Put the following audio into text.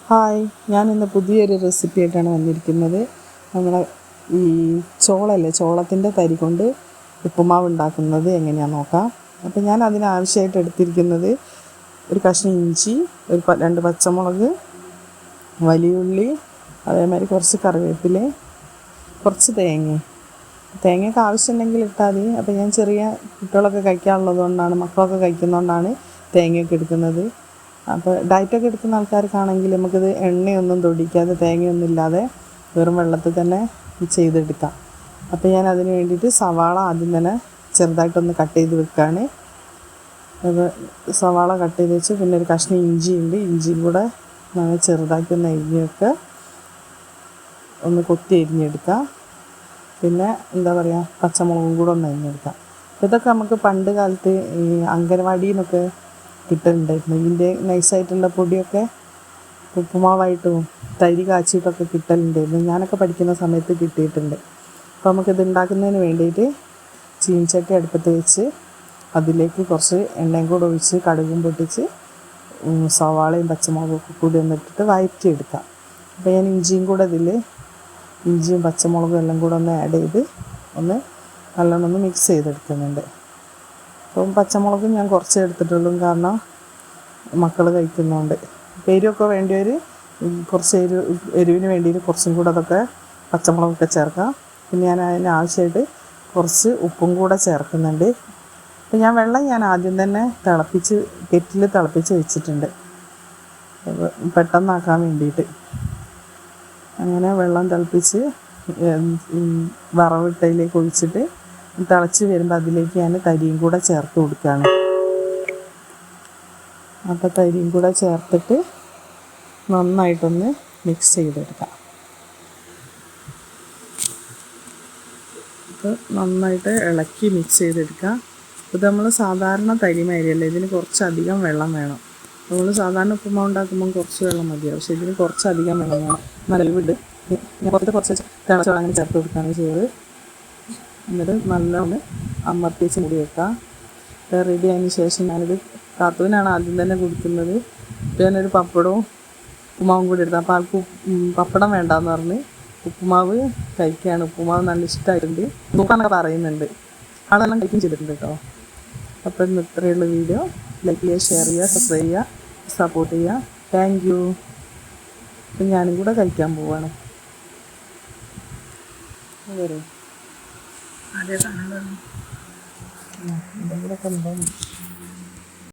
Hi, ഞാനിന്ന് പുതിയൊരു recipe ആയിട്ടാണ് വന്നിരിക്കുന്നത്. നമ്മളെ ഈ ചോളത്തിൻ്റെ തരി കൊണ്ട് ഉപ്പുമാവ് ഉണ്ടാക്കുന്നത് എങ്ങനെയാണെന്ന് നോക്കാം. അപ്പോൾ ഞാൻ അതിനാവശ്യമായിട്ട് എടുത്തിരിക്കുന്നത് ഒരു കഷ്ണം ഇഞ്ചി, രണ്ട് പച്ചമുളക്, വലിയ ഉള്ളി, അതേമാതിരി കുറച്ച് കറിവേപ്പില, കുറച്ച് തേങ്ങയൊക്കെ ആവശ്യമുണ്ടെങ്കിൽ ഇട്ടാൽ മതി. അപ്പോൾ ഞാൻ ചെറിയ കുട്ടികളൊക്കെ കഴിക്കാനുള്ളത് കൊണ്ടാണ്, മക്കളൊക്കെ കഴിക്കുന്നതുകൊണ്ടാണ് തേങ്ങയൊക്കെ എടുക്കുന്നത്. അപ്പോൾ ഡയറ്റൊക്കെ എടുക്കുന്ന ആൾക്കാർക്കാണെങ്കിൽ നമുക്കിത് എണ്ണയൊന്നും തൊടിക്കാതെ തേങ്ങയൊന്നും ഇല്ലാതെ വെറും വെള്ളത്തിൽ തന്നെ ചെയ്തെടുക്കാം. അപ്പോൾ ഞാൻ അതിന് വേണ്ടിയിട്ട് സവാള ആദ്യം തന്നെ ചെറുതായിട്ടൊന്ന് കട്ട് ചെയ്ത് വെക്കുകയാണ്. അപ്പോൾ സവാള കട്ട് ചെയ്ത് വെച്ച് പിന്നെ ഒരു കഷ്ണം ഇഞ്ചിയും കൂടെ ചെറുതാക്കി ഒന്ന് അരിഞ്ഞ് വെക്കുക, ഒന്ന് കൊത്തി അരിഞ്ഞെടുക്കുക. പിന്നെ പച്ചമുളകും കൂടെ ഒന്ന് അരിഞ്ഞെടുക്കാം. ഇതൊക്കെ നമുക്ക് പണ്ട് കാലത്ത് ഈ അംഗനവാടിയിൽ നിന്നൊക്കെ കിട്ടലുണ്ടായിരുന്നു. ഇതിൻ്റെ നൈസായിട്ടുള്ള പൊടിയൊക്കെ ഉപ്പുമാവായിട്ടും തൈര് കാച്ചിയിട്ടൊക്കെ കിട്ടലുണ്ടായിരുന്നു. ഞാനൊക്കെ പഠിക്കുന്ന സമയത്ത് കിട്ടിയിട്ടുണ്ട്. അപ്പോൾ നമുക്കിത് ഉണ്ടാക്കുന്നതിന് വേണ്ടിയിട്ട് ചീനച്ചട്ടി അടുപ്പത്ത് വെച്ച് അതിലേക്ക് കുറച്ച് എണ്ണയും കൂടെ ഒഴിച്ച് കടുകും പൊട്ടിച്ച് സവാളയും പച്ചമുളകൊക്കെ കൂടി ഒന്നിട്ടിട്ട് വഴറ്റിയെടുക്കാം. അപ്പോൾ ഞാൻ ഇഞ്ചിയും പച്ചമുളകും എല്ലാം കൂടെ ഒന്ന് ആഡ് ചെയ്ത് നല്ലോണം ഒന്ന് മിക്സ് ചെയ്തെടുക്കുന്നുണ്ട്. അപ്പം പച്ചമുളകും ഞാൻ കുറച്ച് എടുത്തിട്ടുള്ളൂ, കാരണം മക്കൾ കഴിക്കുന്നതുകൊണ്ട്. എരിവൊക്കെ വേണ്ടിയവർ കുറച്ച് എരിവിന് വേണ്ടിയിട്ട് കുറച്ചും കൂടെ അതൊക്കെ പച്ചമുളകൊക്കെ ചേർക്കാം. പിന്നെ ഞാൻ അതിന് ആവശ്യമായിട്ട് കുറച്ച് ഉപ്പും കൂടെ ചേർക്കുന്നുണ്ട്. അപ്പം വെള്ളം ഞാൻ ആദ്യം തന്നെ കെറ്റിൽ തിളപ്പിച്ച് വെച്ചിട്ടുണ്ട്, പെട്ടെന്നാക്കാൻ വേണ്ടിയിട്ട്. അങ്ങനെ വെള്ളം തിളപ്പിച്ച് വറവിട്ടതിലേക്ക് ഒഴിച്ചിട്ട് തിളച്ച് വരുമ്പോൾ അതിലേക്ക് ഞാൻ തരിയും കൂടെ ചേർത്ത് കൊടുക്കുകയാണ്. അപ്പോൾ തരിയും കൂടെ ചേർത്തിട്ട് നന്നായിട്ടൊന്ന് മിക്സ് ചെയ്തെടുക്കാം. അപ്പോൾ നന്നായിട്ട് ഇളക്കി മിക്സ് ചെയ്തെടുക്കുക. ഇത് നമ്മൾ സാധാരണ തരിമാരിയല്ല, ഇതിന് കുറച്ചധികം വെള്ളം വേണം. നമ്മൾ സാധാരണ ഉപ്പുമാവ് ഉണ്ടാക്കുമ്പോൾ കുറച്ച് വെള്ളം മതിയാവും, പക്ഷേ ഇതിന് കുറച്ചധികം വെള്ളം വേണം. നല്ലവിട് കുറച്ച് തിളച്ച വെള്ളം അങ്ങനെ ചേർത്ത് കൊടുക്കുകയാണ് ചെയ്തത്. എന്നിട്ട് നല്ലോണം അമർത്തിച്ച് മൂടി വെക്കാം. റെഡി ആയതിന് ശേഷം ഞാനിത് കാത്തുവിനാണ് ആദ്യം തന്നെ കുടിക്കുന്നത്. അപ്പോൾ ഞാനൊരു പപ്പടവും ഉപ്പുമാവും കൂടി എടുത്തു. അപ്പോൾ ആൾക്ക് പപ്പടം വേണ്ടാന്ന് പറഞ്ഞ് ഉപ്പുമാവ് കഴിക്കുകയാണ്. ഉപ്പുമാവ് നല്ല ഇഷ്ടമായിട്ടുണ്ട്, നോക്കാനൊക്കെ പറയുന്നുണ്ട്. ആളെല്ലാം കഴിക്കുകയും ചെയ്തിട്ടുണ്ട് കേട്ടോ. അപ്പോൾ ഇന്ന് ഇത്രയുള്ള വീഡിയോ. ലൈക്ക് ചെയ്യുക, ഷെയർ ചെയ്യുക, സബ്സ്ക്രൈബ് ചെയ്യുക, സപ്പോർട്ട് ചെയ്യുക. Thank you. അപ്പം ഞാനും കൂടെ കഴിക്കാൻ പോവാണ്. വരും എന്തെങ്കിലുമൊക്കെ ഉണ്ടോ.